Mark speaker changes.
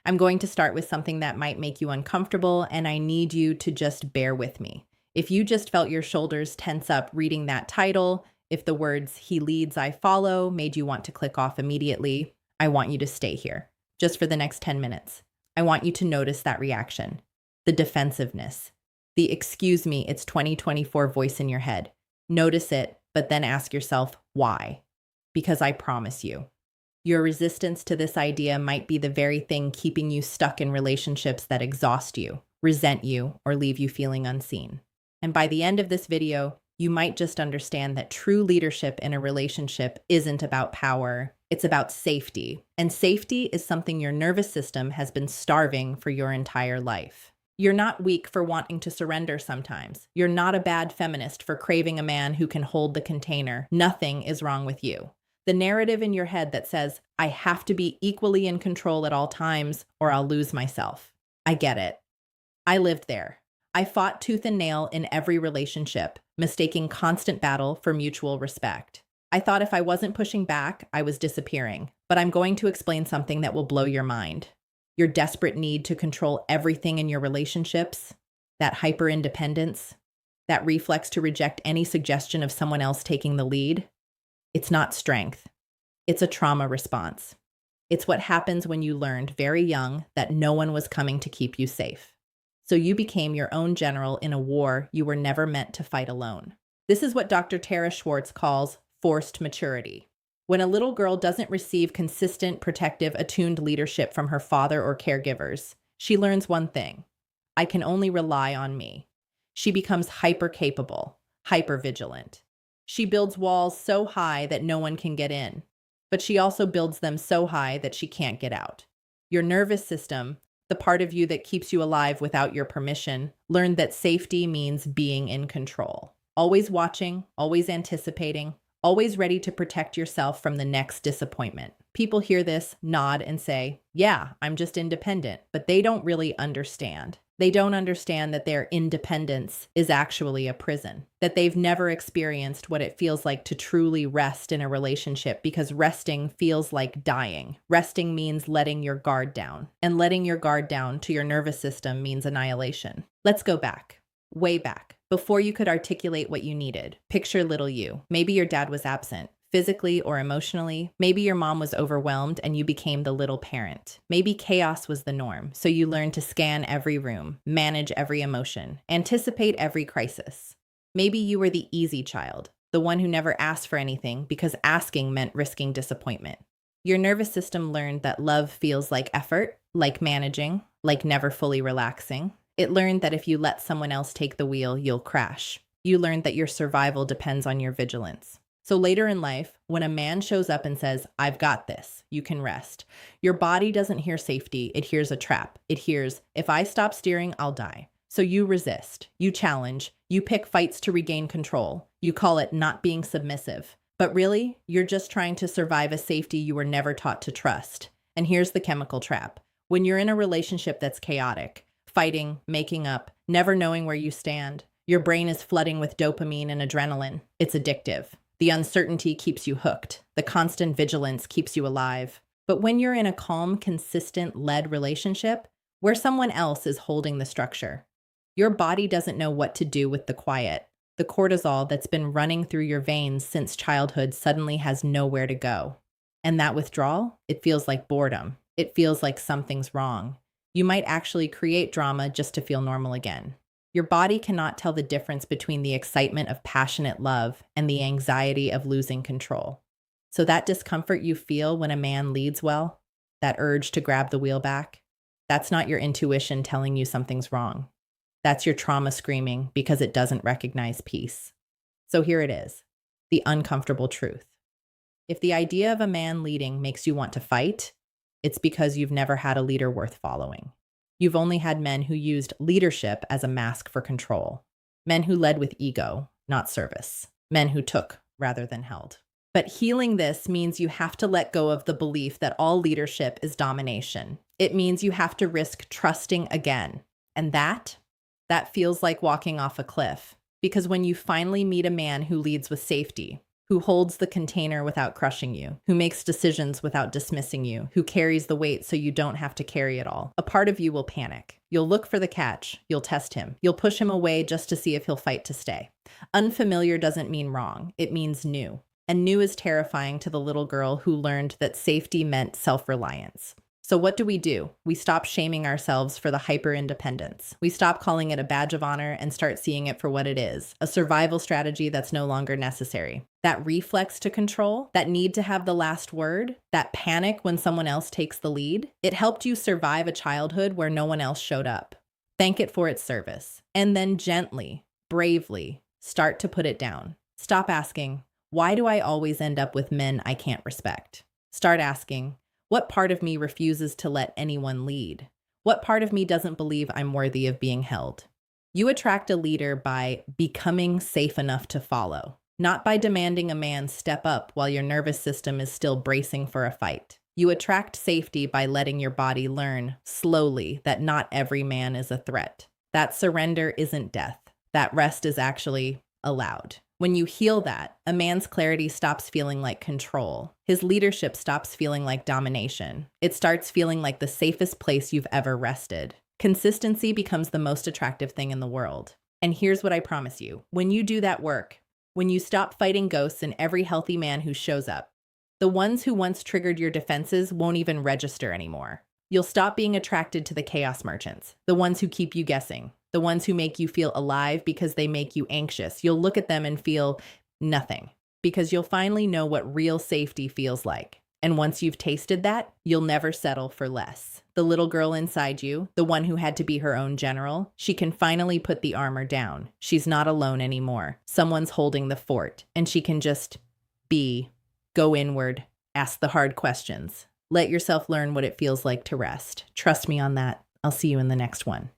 Speaker 1: I'm going to start with something that might make you uncomfortable, and I need you to just bear with me. If you just felt your shoulders tense up reading that title, if the words "He leads, I follow" made you want to click off immediately, I want you to stay here, just for the next 10 minutes. I want you to notice that reaction, the defensiveness, the "excuse me, it's 2024" voice in your head. Notice it, but then ask yourself, why? Because I promise you, your resistance to this idea might be the very thing keeping you stuck in relationships that exhaust you, resent you, or leave you feeling unseen. And by the end of this video, you might just understand that true leadership in a relationship isn't about power, it's about safety. And safety is something your nervous system has been starving for your entire life. You're not weak for wanting to surrender sometimes. You're not a bad feminist for craving a man who can hold the container. Nothing is wrong with you. The narrative in your head that says, I have to be equally in control at all times or I'll lose myself. I get it. I lived there. I fought tooth and nail in every relationship, mistaking constant battle for mutual respect. I thought if I wasn't pushing back, I was disappearing. But I'm going to explain something that will blow your mind. Your desperate need to control everything in your relationships, that hyper-independence, that reflex to reject any suggestion of someone else taking the lead. It's not strength. It's a trauma response. It's what happens when you learned very young that no one was coming to keep you safe. So you became your own general in a war you were never meant to fight alone. This is what Dr. Tara Schwartz calls forced maturity. When a little girl doesn't receive consistent, protective, attuned leadership from her father or caregivers, she learns one thing: I can only rely on me. She becomes hyper-capable, hyper-vigilant. She builds walls so high that no one can get in, but she also builds them so high that she can't get out. Your nervous system, the part of you that keeps you alive without your permission, learned that safety means being in control. Always watching, always anticipating, always ready to protect yourself from the next disappointment. People hear this, nod, and say, yeah, I'm just independent, but they don't really understand. They don't understand that their independence is actually a prison, that they've never experienced what it feels like to truly rest in a relationship, because resting feels like dying. Resting means letting your guard down, and letting your guard down to your nervous system means annihilation. Let's go back, way back, before you could articulate what you needed. Picture little you. Maybe your dad was absent, physically or emotionally. Maybe your mom was overwhelmed and you became the little parent. Maybe chaos was the norm, so you learned to scan every room, manage every emotion, anticipate every crisis. Maybe you were the easy child, the one who never asked for anything because asking meant risking disappointment. Your nervous system learned that love feels like effort, like managing, like never fully relaxing. It learned that if you let someone else take the wheel, you'll crash. You learned that your survival depends on your vigilance. So later in life, when a man shows up and says, I've got this, you can rest, your body doesn't hear safety, it hears a trap. It hears, if I stop steering, I'll die. So you resist, you challenge, you pick fights to regain control. You call it not being submissive. But really, you're just trying to survive a safety you were never taught to trust. And here's the chemical trap. When you're in a relationship that's chaotic, fighting, making up, never knowing where you stand, your brain is flooding with dopamine and adrenaline. It's addictive. The uncertainty keeps you hooked. The constant vigilance keeps you alive. But when you're in a calm, consistent, led relationship, where someone else is holding the structure, your body doesn't know what to do with the quiet. The cortisol that's been running through your veins since childhood suddenly has nowhere to go. And that withdrawal, it feels like boredom. It feels like something's wrong. You might actually create drama just to feel normal again. Your body cannot tell the difference between the excitement of passionate love and the anxiety of losing control. So that discomfort you feel when a man leads well, that urge to grab the wheel back, that's not your intuition telling you something's wrong. That's your trauma screaming because it doesn't recognize peace. So here it is, the uncomfortable truth. If the idea of a man leading makes you want to fight, it's because you've never had a leader worth following. You've only had men who used leadership as a mask for control. Men who led with ego, not service. Men who took rather than held. But healing this means you have to let go of the belief that all leadership is domination. It means you have to risk trusting again. And that feels like walking off a cliff. Because when you finally meet a man who leads with safety, who holds the container without crushing you, who makes decisions without dismissing you, who carries the weight so you don't have to carry it all. A part of you will panic. You'll look for the catch. You'll test him. You'll push him away just to see if he'll fight to stay. Unfamiliar doesn't mean wrong. It means new. And new is terrifying to the little girl who learned that safety meant self-reliance. So what do? We stop shaming ourselves for the hyper-independence. We stop calling it a badge of honor and start seeing it for what it is, a survival strategy that's no longer necessary. That reflex to control, that need to have the last word, that panic when someone else takes the lead, it helped you survive a childhood where no one else showed up. Thank it for its service. And then gently, bravely, start to put it down. Stop asking, why do I always end up with men I can't respect? Start asking, what part of me refuses to let anyone lead? What part of me doesn't believe I'm worthy of being held? You attract a leader by becoming safe enough to follow, not by demanding a man step up while your nervous system is still bracing for a fight. You attract safety by letting your body learn slowly that not every man is a threat. That surrender isn't death. That rest is actually allowed. When you heal that, a man's clarity stops feeling like control. His leadership stops feeling like domination. It starts feeling like the safest place you've ever rested. Consistency becomes the most attractive thing in the world. And here's what I promise you. When you do that work, when you stop fighting ghosts in every healthy man who shows up, the ones who once triggered your defenses won't even register anymore. You'll stop being attracted to the chaos merchants, the ones who keep you guessing, the ones who make you feel alive because they make you anxious. You'll look at them and feel nothing because you'll finally know what real safety feels like. And once you've tasted that, you'll never settle for less. The little girl inside you, the one who had to be her own general, she can finally put the armor down. She's not alone anymore. Someone's holding the fort, and she can just be, go inward, ask the hard questions. Let yourself learn what it feels like to rest. Trust me on that. I'll see you in the next one.